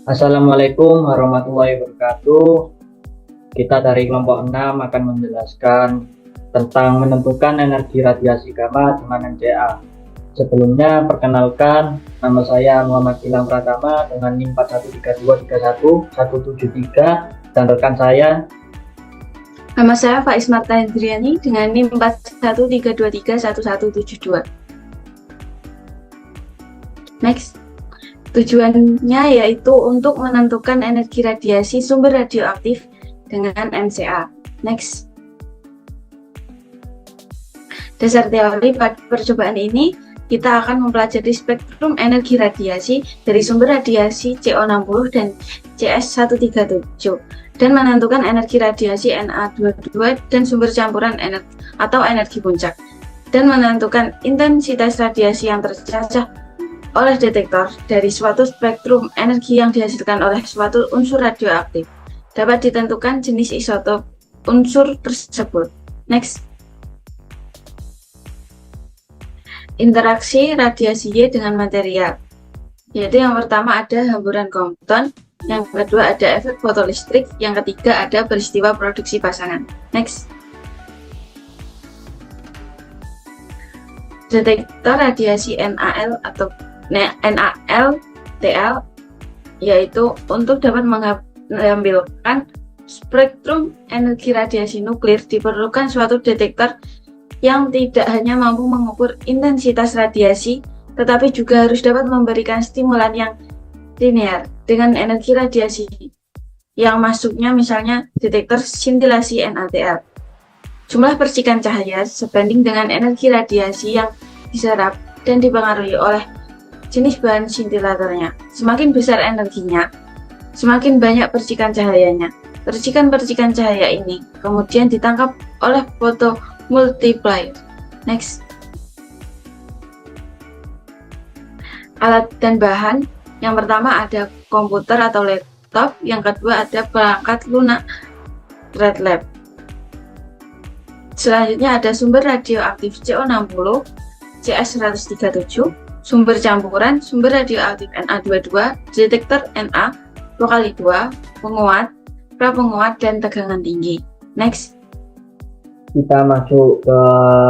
Assalamualaikum warahmatullahi wabarakatuh. Kita dari kelompok 6 akan menjelaskan tentang menentukan energi radiasi gamma dengan NCA. Sebelumnya, perkenalkan, nama saya Muhammad Ilham Pratama dengan NIM 4132317173 dan rekan saya. Nama saya Faiz Marta Hendriani dengan NIM 4132317172. Next. Tujuannya yaitu untuk menentukan energi radiasi sumber radioaktif dengan NCA. Next. Dasar teori pada percobaan ini, kita akan mempelajari spektrum energi radiasi dari sumber radiasi CO60 dan CS137 dan menentukan energi radiasi Na22 dan sumber campuran energi puncak, dan menentukan intensitas radiasi yang tercacah oleh detektor dari suatu spektrum energi yang dihasilkan oleh suatu unsur radioaktif. Dapat ditentukan jenis isotop unsur tersebut. Next. Interaksi radiasi Y dengan material, yaitu yang pertama ada hamburan Compton, yang kedua ada efek fotolistrik, yang ketiga ada peristiwa produksi pasangan. Next. Detektor radiasi NaL atau NaL-TL, yaitu untuk dapat mengambilkan spektrum energi radiasi nuklir diperlukan suatu detektor yang tidak hanya mampu mengukur intensitas radiasi, tetapi juga harus dapat memberikan stimulan yang linear dengan energi radiasi yang masuknya, misalnya detektor sintilasi NaTL. Jumlah percikan cahaya sebanding dengan energi radiasi yang diserap dan dipengaruhi oleh jenis bahan sintilatornya. Semakin besar energinya, semakin banyak percikan cahayanya. Percikan-percikan cahaya ini kemudian ditangkap oleh photomultiplier. Next. Alat dan bahan, yang pertama ada komputer atau laptop, yang kedua ada perangkat lunak red lab. Selanjutnya ada sumber radioaktif CO60, CS137, sumber campuran, sumber radioaktif Na22, detektor Na 2x2, penguat, prapenguat, dan tegangan tinggi. Next. Kita masuk ke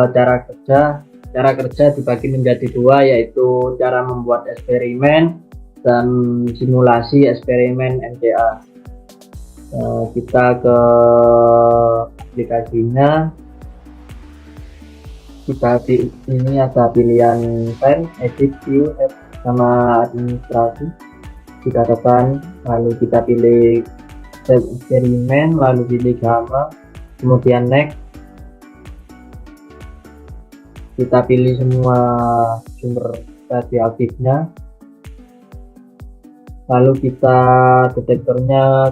cara kerja. Cara kerja dibagi menjadi dua, yaitu cara membuat eksperimen dan simulasi eksperimen NCA. Kita ke aplikasinya. Kita di ini ada pilihan file, edit, view, sama administrasi. Kita tekan, lalu kita pilih eksperimen, lalu pilih gamma, kemudian next. Kita pilih semua sumber radioaktifnya, lalu kita detektornya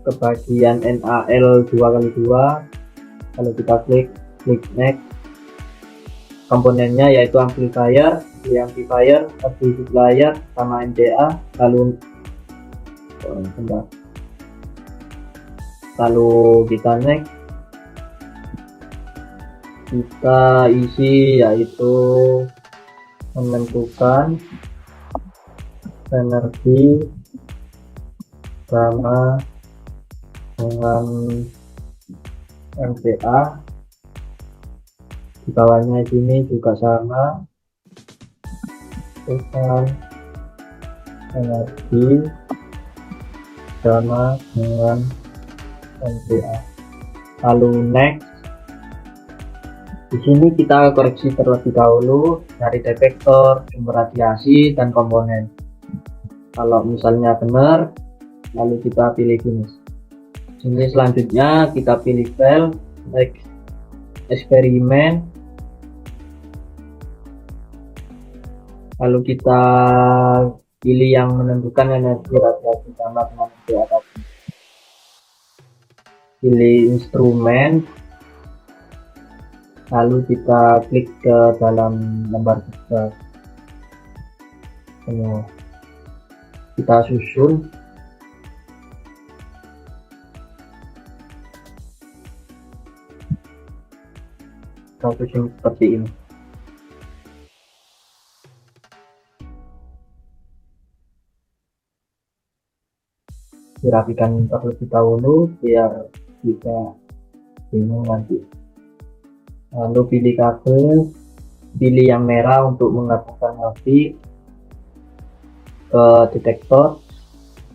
ke bagian NaL 2x2, lalu kita klik next. Komponennya yaitu amplifier, multiplier, sama NCA, lalu kita next. Kita isi yaitu menentukan energi gamma dengan NCA. Di bawahnya sini juga sama, dengan energi gamma dengan NCA, lalu next. Di sini kita koreksi terlebih dahulu dari detektor, sumber radiasi, dan komponen. Kalau misalnya benar, lalu kita pilih finish. Sini selanjutnya kita pilih file, next, eksperimen, lalu kita pilih yang menentukan energi radiasi gamma dengan NCA tadi. Pilih instrumen, lalu kita klik ke dalam lembar tugas semua. Kita susun. Seperti ini. dirapikan terlebih dahulu biar bisa bingung nanti. Lalu pilih kabel, pilih yang merah untuk menghubungkan wifi ke detektor,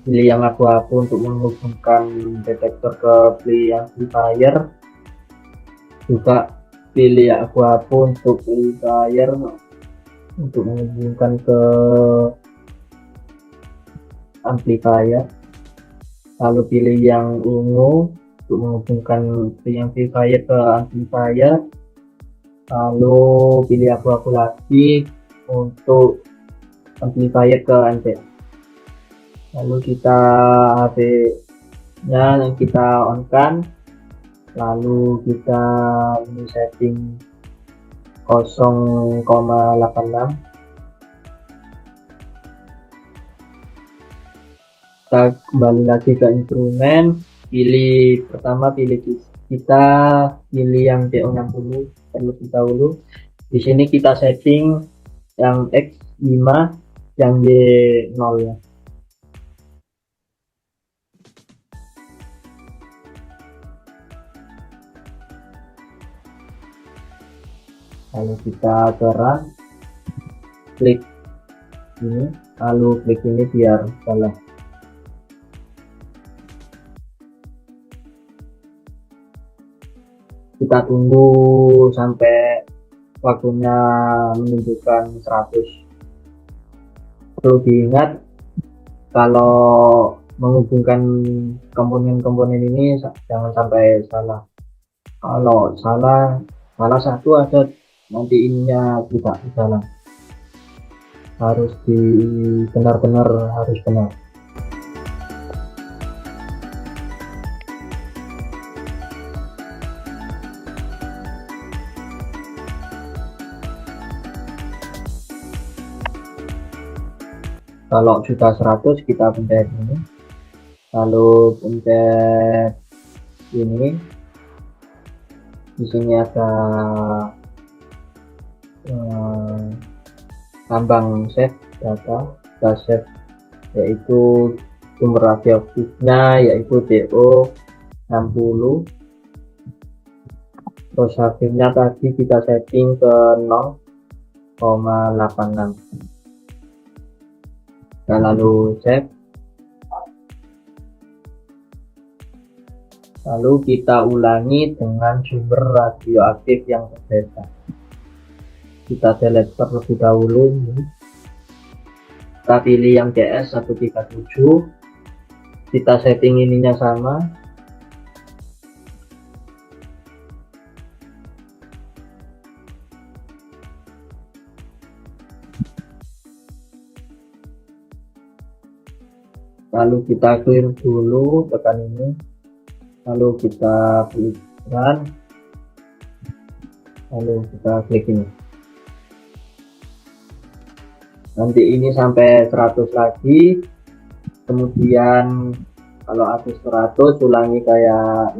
pilih yang abu-abu untuk menghubungkan detektor ke amplifier, juga pilih yang abu-abu untuk amplifier untuk menghubungkan ke amplifier. Lalu pilih yang ungu untuk menghubungkan amplifier ke amplifier. Lalu pilih abu-abu lagi untuk amplifier ke NPA. Lalu kita HP nya yang kita on kan, lalu kita ini setting 0,86. Kita kembali lagi ke instrumen, pertama pilih kita pilih yang DO60 terlebih dahulu. Di sini kita setting yang X5, yang Y0 ya. Lalu kita terang, klik ini, lalu klik ini biar salah. Kita tunggu sampai waktunya menunjukkan 100. Perlu diingat kalau menghubungkan komponen-komponen ini jangan sampai salah. Kalau salah satu aja nanti ininya tidak jalan. Harus benar-benar harus benar. Kalau sudah 100 kita pencet ini, lalu pencet ini. Di sini ada lambang save data, kita save yaitu sumber radioaktifnya yaitu DO60. Terus hasilnya tadi kita setting ke 0,86. Dan lalu save. Lalu kita ulangi dengan sumber radioaktif yang berbeda. Kita select terlebih dahulu ini. Kita pilih yang DS137. Kita setting ininya sama. Lalu kita clear dulu, tekan ini, lalu kita klik run, lalu kita klik ini. Nanti ini sampai 100 lagi, kemudian kalau habis 100 ulangi kayak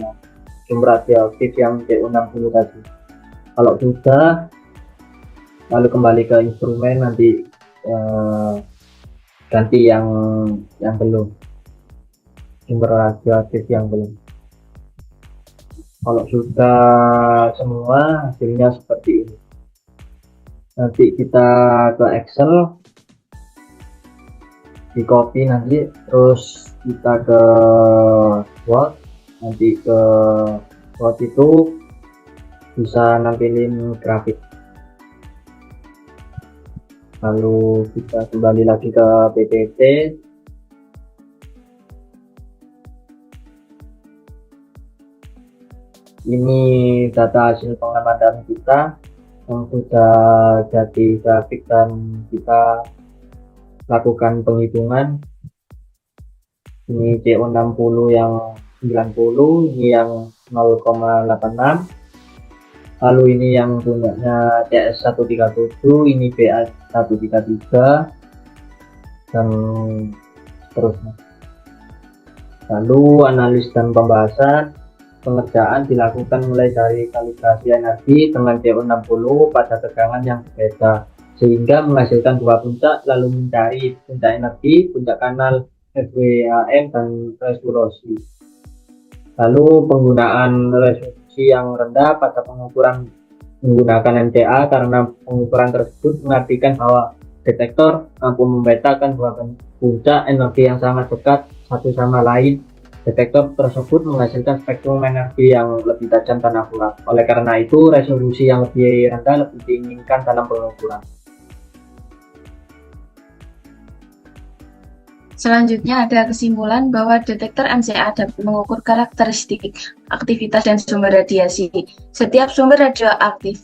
sumber radioaktif yang DO60 tadi. Kalau sudah, lalu kembali ke instrumen, nanti ganti yang belum, sumber radioaktif yang belum. Kalau sudah semua hasilnya seperti ini. Nanti kita ke Excel, di copy nanti, terus kita ke Word, nanti ke Word itu bisa nampilin grafik. Lalu kita kembali lagi ke PPT. Ini data hasil pengamatan kita yang sudah jadi grafik dan kita lakukan penghitungan. Ini CO60 yang 90, ini yang 0,86. Lalu ini yang punyanya CS137, ini BA133, dan seterusnya. Lalu analis dan pembahasan. Pengerjaan dilakukan mulai dari kalibrasi energi dengan CO60 pada tegangan yang berbeda, sehingga menghasilkan dua puncak, lalu mencari puncak energi, puncak kanal FWAM, dan resolusi. Lalu penggunaan resolusi yang rendah pada pengukuran menggunakan MCA karena pengukuran tersebut mengartikan bahwa detektor mampu memetakan dua puncak energi yang sangat dekat satu sama lain. Detektor tersebut menghasilkan spektrum energi yang lebih tajam dan akurat. Oleh karena itu, resolusi yang lebih rendah lebih diinginkan dalam pengukuran. Selanjutnya ada kesimpulan bahwa detektor MCA dapat mengukur karakteristik, aktivitas, dan sumber radiasi. Setiap sumber radioaktif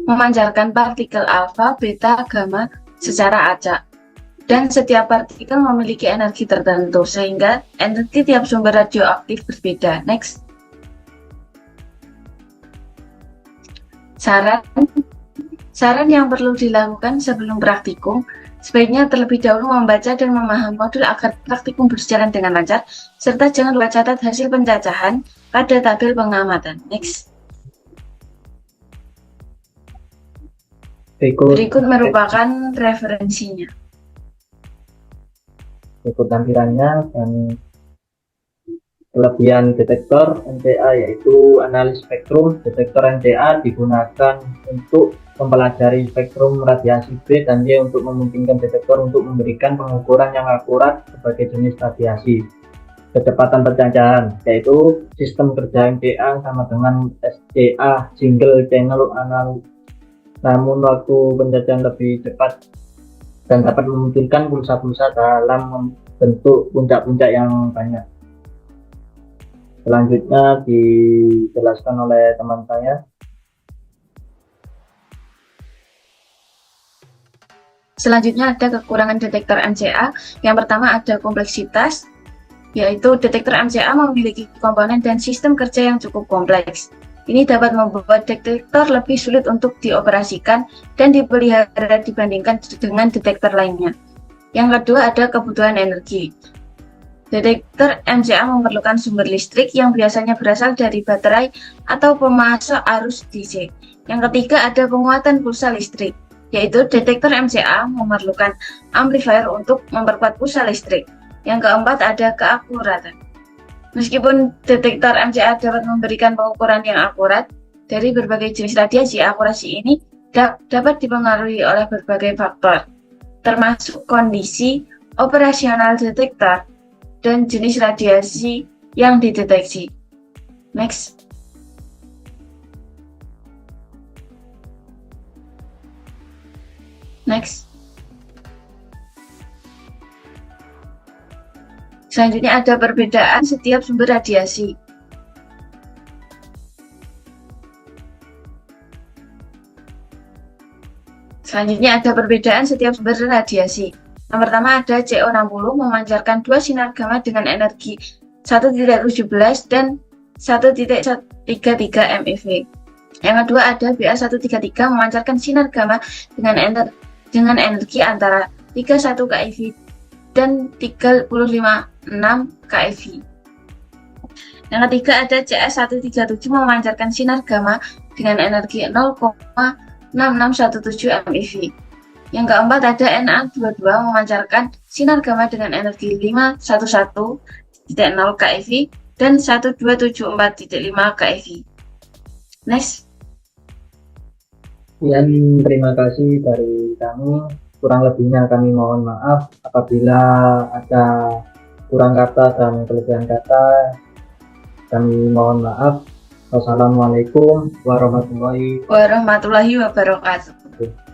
memancarkan partikel alfa, beta, gamma secara acak. Dan setiap partikel memiliki energi tertentu, sehingga energi tiap sumber radioaktif berbeda. Next. Saran yang perlu dilakukan sebelum praktikum, sebaiknya terlebih dahulu membaca dan memahami modul agar praktikum berjalan dengan lancar, serta jangan lupa catat hasil pencacahan pada tabel pengamatan. Next. Berikut merupakan referensinya. Berikut tampilannya dan kelebihan detektor MCA, yaitu analis spektrum. Detektor MCA digunakan untuk mempelajari spektrum radiasi B dan Y untuk memungkinkan detektor untuk memberikan pengukuran yang akurat sebagai jenis radiasi. Kecepatan pencacahan, yaitu sistem kerja MCA sama dengan SCA, single channel analog, namun waktu pencacahan lebih cepat dan dapat memunculkan pulsa-pulsa dalam bentuk puncak-puncak yang banyak. Selanjutnya dijelaskan oleh teman saya. Selanjutnya ada kekurangan detektor MCA. Yang pertama ada kompleksitas, yaitu detektor MCA memiliki komponen dan sistem kerja yang cukup kompleks. Ini dapat membuat detektor lebih sulit untuk dioperasikan dan dipelihara dibandingkan dengan detektor lainnya. Yang kedua ada kebutuhan energi. Detektor MCA memerlukan sumber listrik yang biasanya berasal dari baterai atau pemasok arus DC. Yang ketiga ada penguatan pulsa listrik, yaitu detektor MCA memerlukan amplifier untuk memperkuat pulsa listrik. Yang keempat ada keakuratan. Meskipun detektor MCA dapat memberikan pengukuran yang akurat dari berbagai jenis radiasi, akurasi ini dapat dipengaruhi oleh berbagai faktor, termasuk kondisi operasional detektor dan jenis radiasi yang dideteksi. Next. Selanjutnya ada perbedaan setiap sumber radiasi. Yang pertama ada CO60 memancarkan dua sinar gamma dengan energi 1.17 dan 1.33 MeV. Yang kedua ada Ba133 memancarkan sinar gamma dengan energi antara 31 keV dan 35,6 keV. Yang ketiga ada CS137 memancarkan sinar gamma dengan energi 0,6617 MeV. Yang keempat ada Na22 memancarkan sinar gamma dengan energi 511.0 keV dan 1274.5 keV. Next. Terima kasih dari kami. Kurang lebihnya kami mohon maaf apabila ada kurang kata dan kelebihan kata. Kami mohon maaf. Wassalamualaikum warahmatullahi wabarakatuh.